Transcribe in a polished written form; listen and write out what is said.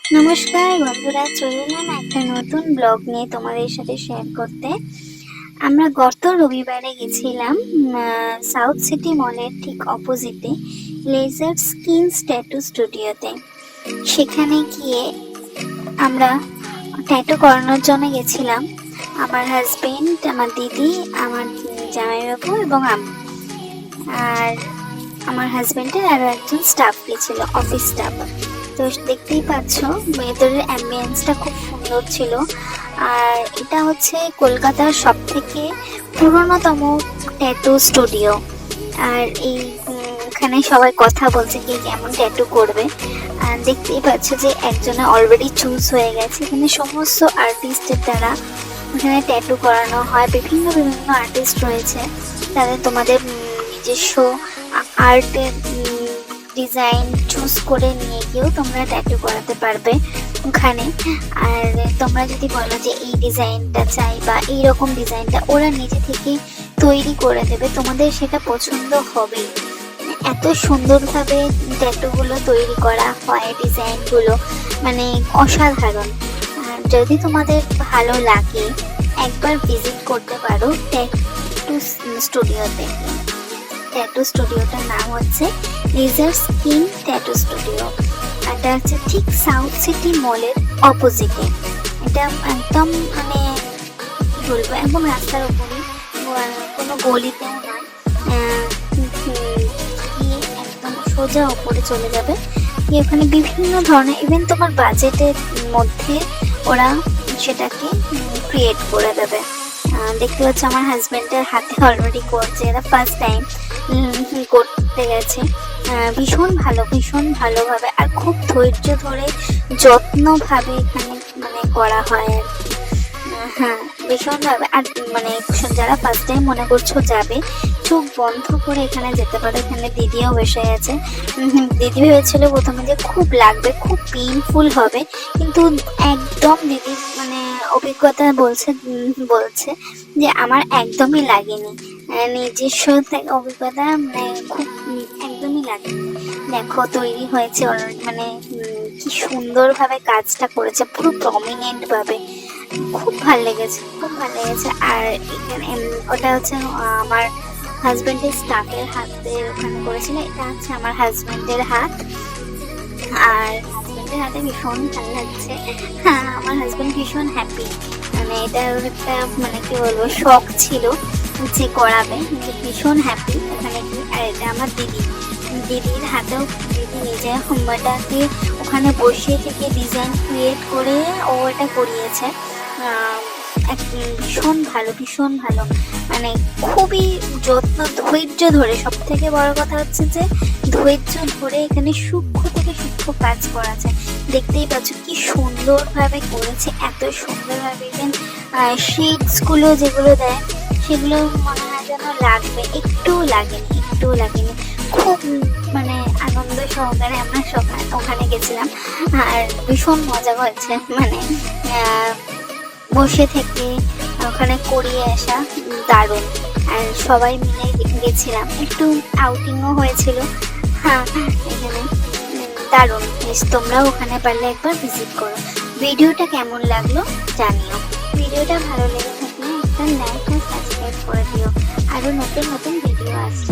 নমস্কার বন্ধুরা, চলে এলাম একটা নতুন ব্লগ নিয়ে তোমাদের সাথে শেয়ার করতে। আমরা গত রবিবারে গেছিলাম সাউথ সিটি মলের ঠিক অপোজিটে লেজার স্কিন ট্যাটু স্টুডিওতে। সেখানে গিয়ে আমরা ট্যাটু করানোর জন্য গেছিলাম। আমার হাজবেন্ড, আমার দিদি, আমার জামাইবাবু এবং আমি। আর আমার হাজবেন্ডের আরো একজন স্টাফ গেছিল, অফিস স্টাফ। তো দেখতেই পাচ্ছ ভেতরের অ্যাম্বিয়েন্সটা খুব সুন্দর ছিল। আর এটা হচ্ছে কলকাতার সব থেকে পুরোনোতম ট্যাটু স্টুডিও। আর এখানে সবাই কথা বলছে কি কেমন ট্যাটু করবে। আর দেখতেই পাচ্ছ যে একজনে অলরেডি চুজ হয়ে গেছে। এখানে সমস্ত আর্টিস্টের দ্বারা এখানে ট্যাটু করানো হয়। বিভিন্ন বিভিন্ন আর্টিস্ট রয়েছে, তাদের তোমাদের নিজস্ব আর্টের ডিজাইন চুজ করে নিয়ে গিয়েও তোমরা ট্যাটু করাতে পারবে ওখানে। আর তোমরা যদি বলো যে এই ডিজাইনটা চাই বা এই রকম ডিজাইনটা, ওরা নিজে থেকে তৈরি করে দেবে, তোমাদের সেটা পছন্দ হবে। এত সুন্দরভাবে ট্যাটুগুলো তৈরি করা হয়, ডিজাইনগুলো মানে অসাধারণ। যদি তোমাদের ভালো লাগে একবার ভিজিট করতে পারো ট্যাটু স্টুডিওতে। ট্যাটু স্টুডিওটার নাম হচ্ছে লেজার স্কিন ট্যাটু স্টুডিও। এটা হচ্ছে ঠিক সাউথ সিটি মলের অপোজিটে। এটা একদম মানে বলবো একদম রাস্তার উপরে, কোনো গলিতেও নয়। গিয়ে একদম সোজা উপরে চলে যাবে। ওখানে বিভিন্ন ধরনের ইভেন তোমার বাজেটের মধ্যে ওরা সেটাকে ক্রিয়েট করে দেবে। দেখতে পাচ্ছ আমার হাজবেন্ডের হাতে অলরেডি করছে, এরা ফার্স্ট টাইম করতে গেছে। ভীষণ ভালোভাবে আর খুব ধৈর্য ধরে যত্নভাবে এখানে মানে করা হয় আর হ্যাঁ, ভীষণভাবে। আর মানে যারা ফার্স্ট টাইম মনে করছো যাবে, চোখ বন্ধ করে এখানে যেতে পারো। এখানে দিদিও বসে আছে। দিদি ভেবেছিল প্রথমে যে খুব লাগবে, খুব পেইনফুল হবে, কিন্তু একদম দিদির মানে অভিজ্ঞতা বলছে যে আমার একদমই লাগেনি। নিজস্ব অভিজ্ঞতা মানে খুব একদমই লাগেনি। দেখো তৈরি হয়েছে অলরেডি, মানে কি সুন্দরভাবে কাজটা করেছে, পুরো প্রমিনেন্ট ভাবে। খুব ভালো লেগেছে। আর এখানে ওটা হচ্ছে আমার হাজবেন্ডের স্টাফের হাতের ওখানে করেছিল। এটা হচ্ছে আমার হাজবেন্ডের হাত। আর হাজবেন্ডের হাতে ভীষণ ভালো লাগছে। হ্যাঁ, আমার হাজবেন্ড ভীষণ হ্যাপি। মানে এটা একটা মানে কি বলবো, শখ ছিল যে করাবে, কিন্তু ভীষণ হ্যাপি ওখানে কি। আর এটা আমার দিদির হাতেও, দিদি নিজে হোমওয়ার্কটাকে ওখানে বসিয়ে থেকে ডিজাইন ক্রিয়েট করে ও এটা করিয়েছে। ভীষণ ভালো মানে খুবই যত্ন ধৈর্য ধরে। সব থেকে বড় কথা হচ্ছে যে ধৈর্য ধরে এখানে সূক্ষ্ম থেকে সূক্ষ্ম কাজ করা যায়। দেখতেই পাচ্ছ কি সুন্দরভাবে করেছে, এত সুন্দরভাবে। ইভেন শেডস গুলো যেগুলো দেয় সেগুলো মনে হয় যেন লাগবে, একটুও লাগেনি। খুব মানে আনন্দ সহকারে আমরা সবাই ওখানে গেছিলাম। আর ভীষণ মজা হয়েছে, মানে বসে থেকে ওখানে করিয়ে আসা দারুণ। আর সবাই মিলে গেছিলাম, একটু আউটিংও হয়েছিল। হ্যাঁ, এখানে দারুণ। তোমরাও ওখানে পারলে একবার ভিজিট করো। ভিডিওটা কেমন লাগলো জানিও। ভিডিওটা ভালো লেগে থাকলে একটা লাইক আর সাবস্ক্রাইব করে দিও। আরো নতুন ভিডিও আসছে।